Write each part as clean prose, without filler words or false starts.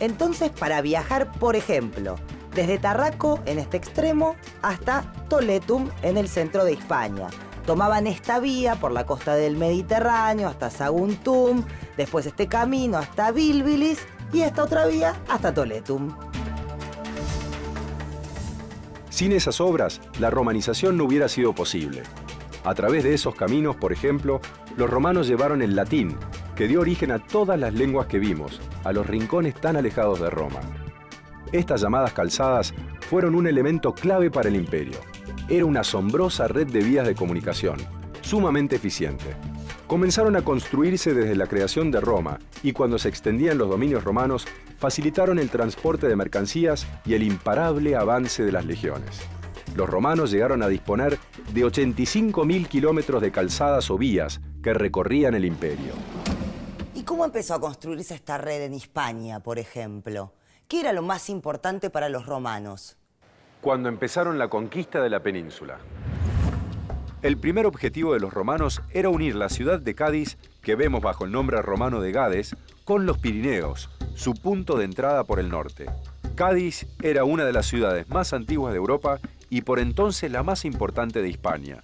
Entonces, para viajar, por ejemplo, desde Tarraco, en este extremo, hasta Toletum, en el centro de Hispania. Tomaban esta vía por la costa del Mediterráneo hasta Saguntum, después este camino hasta Bilbilis y esta otra vía hasta Toletum. Sin esas obras, la romanización no hubiera sido posible. A través de esos caminos, por ejemplo, los romanos llevaron el latín, que dio origen a todas las lenguas que vimos, a los rincones tan alejados de Roma. Estas llamadas calzadas fueron un elemento clave para el imperio. Era una asombrosa red de vías de comunicación, sumamente eficiente. Comenzaron a construirse desde la creación de Roma y cuando se extendían los dominios romanos, facilitaron el transporte de mercancías y el imparable avance de las legiones. Los romanos llegaron a disponer de 85.000 kilómetros de calzadas o vías que recorrían el imperio. ¿Y cómo empezó a construirse esta red en Hispania, por ejemplo? ¿Qué era lo más importante para los romanos? Cuando empezaron la conquista de la península. El primer objetivo de los romanos era unir la ciudad de Cádiz, que vemos bajo el nombre romano de Gades, con los Pirineos, su punto de entrada por el norte. Cádiz era una de las ciudades más antiguas de Europa y por entonces la más importante de Hispania.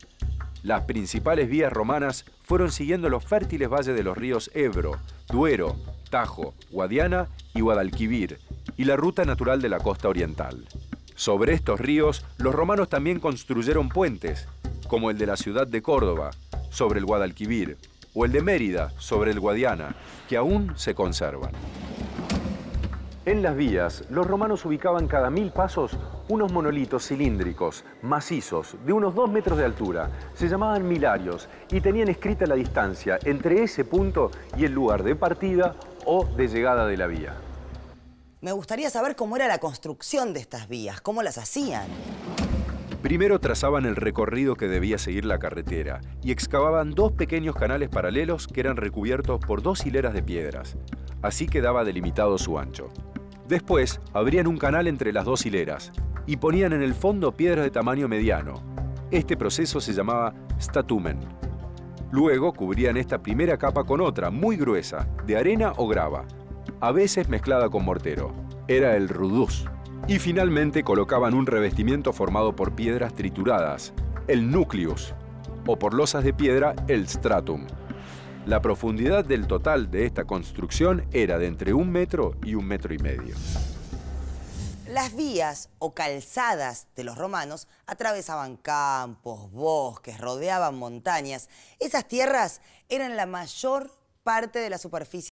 Las principales vías romanas fueron siguiendo los fértiles valles de los ríos Ebro, Duero, Tajo, Guadiana y Guadalquivir, y la ruta natural de la costa oriental. Sobre estos ríos, los romanos también construyeron puentes, como el de la ciudad de Córdoba, sobre el Guadalquivir, o el de Mérida, sobre el Guadiana, que aún se conservan. En las vías, los romanos ubicaban cada 1000 pasos unos monolitos cilíndricos, macizos, de unos 2 metros de altura. Se llamaban milarios y tenían escrita la distancia entre ese punto y el lugar de partida o de llegada de la vía. Me gustaría saber cómo era la construcción de estas vías, cómo las hacían. Primero trazaban el recorrido que debía seguir la carretera y excavaban 2 pequeños canales paralelos que eran recubiertos por 2 hileras de piedras. Así quedaba delimitado su ancho. Después abrían un canal entre las 2 hileras y ponían en el fondo piedras de tamaño mediano. Este proceso se llamaba statumen. Luego cubrían esta primera capa con otra, muy gruesa, de arena o grava, a veces mezclada con mortero. Era el rudus. Y finalmente colocaban un revestimiento formado por piedras trituradas, el nucleus, o por losas de piedra, el stratum. La profundidad del total de esta construcción era de entre 1 metro y 1,5 metros. Las vías o calzadas de los romanos atravesaban campos, bosques, rodeaban montañas. Esas tierras eran la mayor parte de la superficie